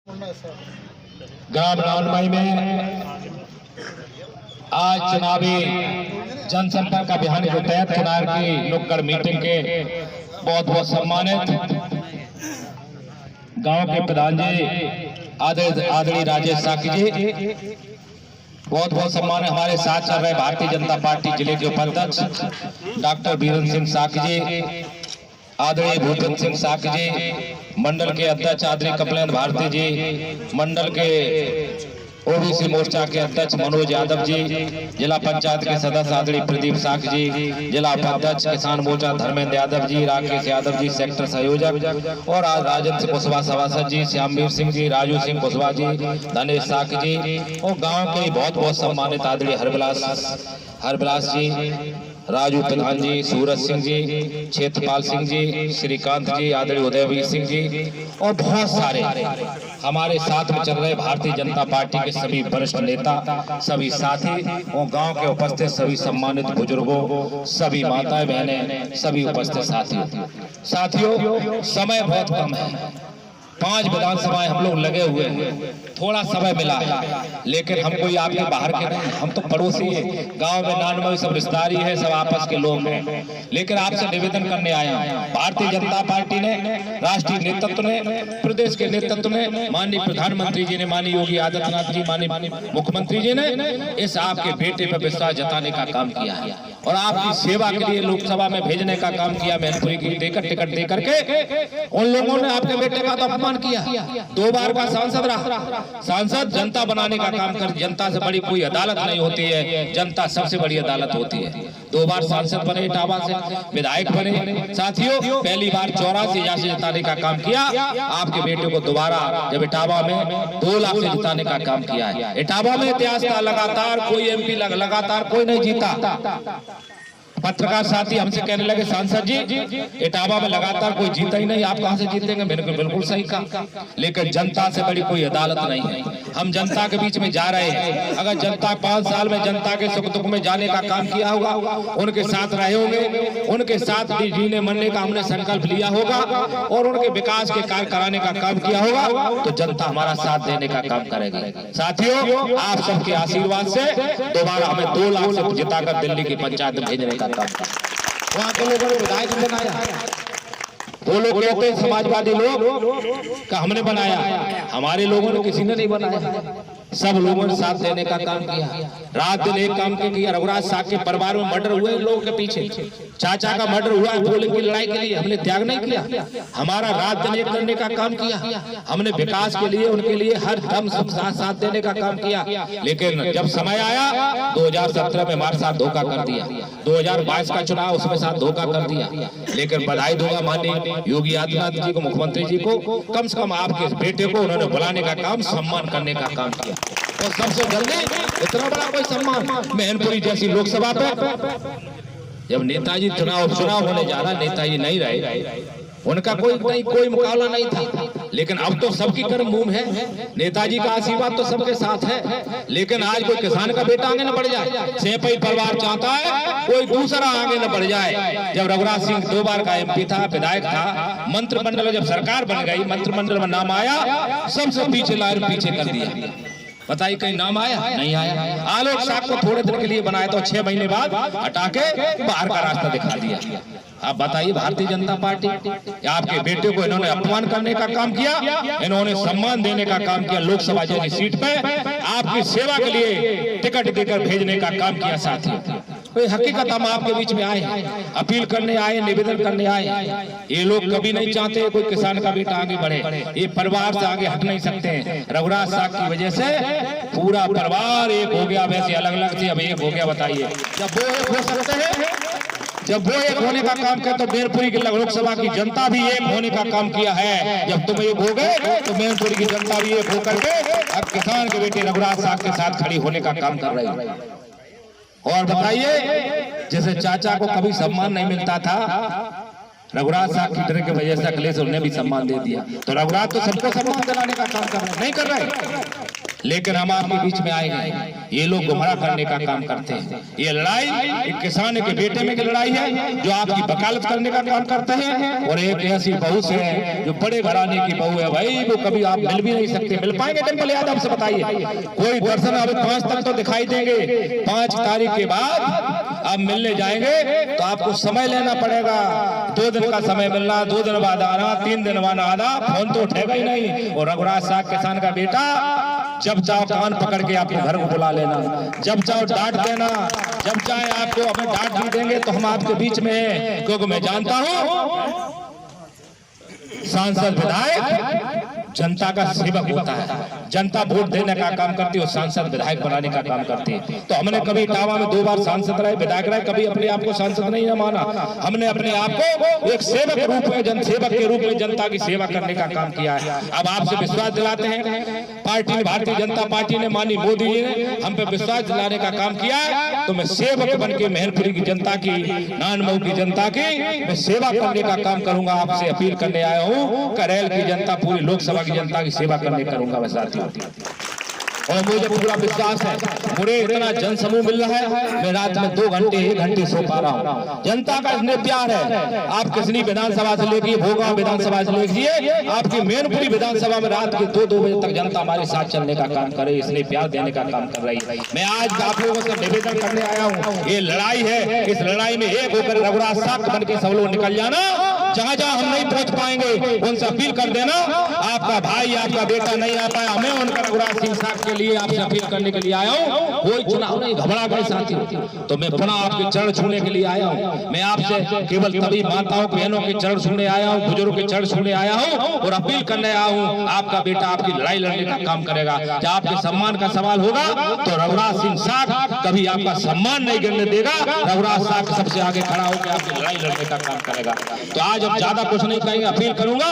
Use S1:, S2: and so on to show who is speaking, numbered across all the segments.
S1: ग्राम नानमई में आज चुनावी जनसंपर्क अभियान के तहत चुनाव की नुक्कड़ मीटिंग के बहुत बहुत सम्मानित गांव के प्रधान जी आदरणीय राजेश साकी जी, बहुत बहुत सम्मान हमारे साथ चल रहे भारतीय जनता पार्टी जिले के उपाध्यक्ष डॉक्टर बीरन सिंह साकी जी, आदरणीय भूपेंद्र सिंह साकी जी, मंडल के अध्यक्ष आदरणीय कपिलेंद्र भारती जी, मंडल के ओबीसी मोर्चा के अध्यक्ष मनोज यादव जी, जिला पंचायत के सदस्य आदरणीय प्रदीप साकी जी, जिला उपाध्यक्ष किसान मोर्चा धर्मेंद्र यादव जी, राकेश यादव जी सेक्टर संयोजक, और आज राजेंद्र कुशवाहा सभासद जी, श्यामवीर सिंह जी, राजू सिंह कुशवाहा जी, धनेश साकी जी, और गाँव के बहुत बहुत सम्मानित आदरणीय हरबिलास जी, राजू प्रधान जी, सूरज सिंह जी, क्षेत्रपाल सिंह जी, श्रीकांत जी, आदरणीय उदयवीर सिंह जी, और बहुत सारे हमारे साथ में चल रहे भारतीय जनता पार्टी के सभी वरिष्ठ नेता, सभी साथी और गांव के उपस्थित सभी सम्मानित बुजुर्गों, सभी माताएं बहनें, सभी उपस्थित साथियों, समय बहुत कम है। 5 विधानसभाएं हम लोग लगे हुए हैं, थोड़ा समय मिला है, लेकिन हम कोई आपके बाहर के नहीं, हम तो पड़ोसी हैं। गांव में नानमई सब रिश्तेदारी है, सब आपस के लोग हैं, लेकिन आपसे निवेदन करने आया हूं। भारतीय जनता पार्टी ने, राष्ट्रीय नेतृत्व ने, प्रदेश के नेतृत्व ने, माननीय प्रधानमंत्री जी ने, माननीय योगी आदित्यनाथ जी, माननीय मुख्यमंत्री जी ने इस आपके बेटे पर विश्वास जताने का काम किया है और आपकी सेवा के लिए लोकसभा में भेजने का काम किया। मैनपुरी की टिकट दे करके उन लोगों ने आपके बेटे का तो अपमान किया, 2 बार का सांसद रहा। सांसद जनता बनाने का काम कर, जनता से बड़ी कोई अदालत नहीं होती है, जनता सबसे बड़ी अदालत होती है। 2 बार सांसद बने, इटावा से विधायक बने। साथियों, पहली बार 84 हजार से जिताने का काम किया। आपके बेटे को दोबारा जब इटावा में 2 लाख से जिताने का काम किया है। इटावा में इतिहास था, लगातार कोई एमपी लगातार कोई नहीं जीता। पत्रकार साथी हमसे कहने लगे, सांसद जी इटावा में लगातार कोई जीता ही नहीं, आप कहां से जीतेंगे? मैंने बिल्कुल सही कहा, लेकिन जनता से बड़ी कोई अदालत नहीं है। हम जनता के बीच में जा रहे हैं। अगर जनता 5 साल में जनता के सुख दुख में जाने का काम किया होगा, उनके साथ रहे होंगे, उनके साथ जीने मरने का हमने संकल्प लिया होगा और उनके विकास के कार्य कराने का काम किया होगा, तो जनता हमारा साथ देने का काम करेगी। साथियों, आप सबके आशीर्वाद से दोबारा हमें 2 लाख से जिताकर दिल्ली की पंचायत में भेजने का वहां के लोगों ने विधायक बनाया। वो लोग कहते हैं समाजवादी लोग का हमने बनाया, हमारे लोगों ने किसी ने नहीं बनाया। सब लोगों ने साथ देने का काम किया। रात दिन एक काम किया। रघुराज साहब के परिवार में मर्डर हुए लोगों के पीछे, चाचा का मर्डर हुआ बोले की लड़ाई के लिए हमने त्याग नहीं किया। हमारा रात दिन एक करने का काम किया। हमने विकास के लिए उनके लिए हर दम सब साथ देने का काम किया। लेकिन जब समय आया 2017 में हमारे साथ धोखा कर दिया, 2022 का चुनाव उसमें साथ धोखा कर दिया। लेकिन बधाई दूंगा माननीय योगी आदित्यनाथ जी को, मुख्यमंत्री जी को, कम से कम आपके बेटे को उन्होंने बुलाने का काम, सम्मान करने का काम किया। और सबसे जल्दी इतना बड़ा कोई सम्मान मैनपुरी जैसी लोकसभा पे, जब नेताजी चुनाव होने जा रहा, नेताजी नहीं रहे, उनका कोई मुकाबला नहीं था। लेकिन अब तो सबकी कर्म भूमि है, नेताजी का आशीर्वाद तो सबके साथ है। लेकिन आज कोई किसान का बेटा आगे न बढ़ जाए, सेपई परिवार चाहता है कोई दूसरा आगे न बढ़ जाए। जब रघुराज सिंह 2 बार का एमपी था, विधायक था, मंत्रिमंडल में जब सरकार बन गई, मंत्रिमंडल में नाम आया, सबसे पीछे लाइन पीछे कर दिया। बताइए कहीं नाम आया? नहीं आया। आलोक साहब को थोड़े दिन के लिए बनाया तो 6 महीने बाद हटा के बाहर का रास्ता दिखा दिया। आप बताइए, भारतीय जनता पार्टी आपके बेटे को इन्होंने अपमान करने का काम किया, इन्होंने सम्मान देने का काम किया। लोकसभा जैसी सीट पे आपकी सेवा के लिए टिकट देकर भेजने का काम किया। साथी, हकीकत हम आपके बीच में आए, अपील करने आए, निवेदन करने आए। ये लोग कभी नहीं चाहते कोई किसान का बेटा आगे बढ़े, ये परिवार से आगे हट नहीं सकते हैं। रघुराज साहब की वजह से पूरा परिवार एक हो गया, वैसे अलग अलग थे, अब एक हो गया। बताइए, जब वो एक हो सकते हैं, जब वो एक होने का काम किया, तो मैनपुरी की लोकसभा की जनता भी एक होने का काम किया है। जब तुम एक हो गए तो मैनपुरी की जनता भी एक होकर के अब किसान के बेटे रघुराज साहब के साथ खड़ी होने का काम कर रही है। और बताइए, जैसे चाचा को कभी सम्मान नहीं मिलता था, रघुराज साहब की डर की वजह से अखिलेश उन्हें भी सम्मान दे दिया। तो रघुराज तो सबको सम्मान दिलाने का काम कर रहे, नहीं कर रहे। लेकिन हम आपके बीच में आएंगे, ये लोग गुमराह करने का काम करते हैं। ये लड़ाई एक किसान के बेटे में की लड़ाई है जो आपकी वकालत करने का काम करते हैं, और एक ऐसी बहू से है जो बड़े घराने की बहू है भाई, वो कभी आप मिल भी नहीं सकते। मिल पाएंगे डिंपल यादव से बताइए? कोई दर्शन अभी 5 तक तो दिखाई देंगे, 5 तारीख के बाद आप मिलने जाएंगे तो आपको समय लेना पड़ेगा। 2 दिन का समय मिलना, 2 दिन बाद आना, 3 दिन बाद आना, फोन तो उठेगा ही नहीं। और रघुराज साग किसान का बेटा जब चाहो कान पकड़ के आपके घर को बुला लेना, जब चाहो डांट देना, जब चाहे आपको हमें डांट भी देंगे तो हम आपके बीच में हैं, क्योंकि मैं जानता हूं सांसद विधायक जनता का सेवक होता है। जनता वोट देने का काम करती है और सांसद विधायक बनाने का काम करती है। तो हमने कभी इटावा में 2 बार सांसद रहे, विधायक रहे, कभी अपने आप को सांसद नहीं माना। हमने अपने आप को एक सेवक रूप में, जनसेवक के रूप में जनता की सेवा करने का काम किया है। अब आपसे विश्वास दिलाते हैं, पार्टी ने, भारतीय जनता पार्टी ने, माननीय मोदी जी ने हम पे विश्वास दिलाने का काम किया है, तो मैं सेवक बन के मैनपुरी की जनता की, नानमऊ की जनता की मैं सेवा करने का काम करूंगा। आपसे अपील करने आया हूँ, करेल की जनता, पूरी लोकसभा की जनता की सेवा करने करूंगा मैं साथियों। और मुझे पूरा विश्वास है, मुझे इतना जनसमूह मिल रहा है, मैं रात में 2 घंटे 1 घंटे सो पा रहा हूँ। जनता का इसने प्यार है। आप किसनी विधानसभा से लेकर भोगा विधानसभा से लेकर आपकी मैनपुरी विधानसभा में रात के 2-2 बजे तक जनता हमारे साथ चलने का काम करे, इसलिए प्यार देने का काम कर रही है। मैं आज आप लोगों से निवेदन करने आया हूँ, ये लड़ाई है, इस लड़ाई में एक होकर रघुराज साग बन के सब लोग निकल जाना। जहां जहां हम नहीं पहुंच पाएंगे उनसे अपील कर देना, आपका भाई, आपका बेटा नहीं आ पाया, हमें उनका रघुराज सिंह साग के लिए आपसे अपील करने के लिए आया हूँ। कोई चुनाव नहीं, घबरा गए साथी, तो मैं पुनः आपके चरण छूने के लिए आया हूँ। मैं आपसे केवल तभी माताओं बहनों के चरण छूने आया हूँ, बुजुर्गों के चरण छूने आया हूँ और अपील करने आया हूँ। आपका बेटा आपकी लड़ाई लड़ने का काम करेगा। जब आपके सम्मान का सवाल होगा तो रघुराज सिंह साग कभी आपका सम्मान नहीं गिरने देगा। रघुराज साग सबसे आगे खड़ा होकर आपकी लड़ाई लड़ने का काम करेगा। तो आज अब ज्यादा कुछ नहीं कहेंगे, अपील करूंगा,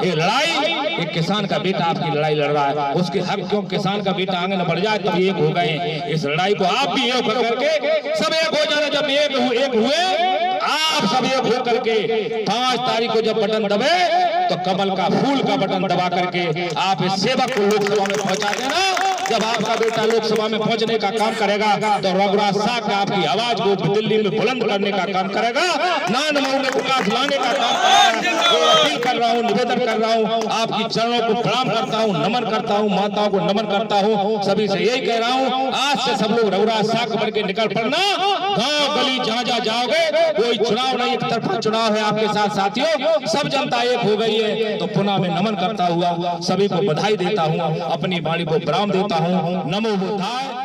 S1: ये लड़ाई एक किसान का बेटा आपकी लड़ाई लड़ रहा है, उसके हक क्यों किसान का बेटा आगे न बढ़ जाए, तब एक हो गए। इस लड़ाई को आप भी एक होकर के सब एक हो जाना। जब एक हुए आप सब एक हो करके 5 तारीख को जब बटन दबे तो कमल का फूल का बटन दबा करके आप इस सेवक को लोकसभा में पहुंचा देना। जब आपका बेटा लोकसभा में पहुंचने का काम करेगा तो रघुराज साग आपकी आवाज को दिल्ली में बुलंद करने का काम करेगा, नानमऊ में विकास लाने का काम करेगा। अपील कर रहा हूँ, निवेदन कर रहा हूँ, आपकी चरणों को प्रणाम करता हूँ, नमन करता हूँ, माताओं को नमन करता हूँ। सभी से यही कह रहा हूँ, आज से सब लोग रघुराज साग बन के निकल पड़ना। गांव गली जहां जहां जाओगे, कोई चुनाव नहीं, एक तरफा चुनाव है आपके साथ साथियों। सब जनता एक हो गई है। तो पुनः मैं नमन करता हुआ सभी को बधाई देता हूँ, अपनी वाणी को विराम देता हूँ। नमो बुद्धाय।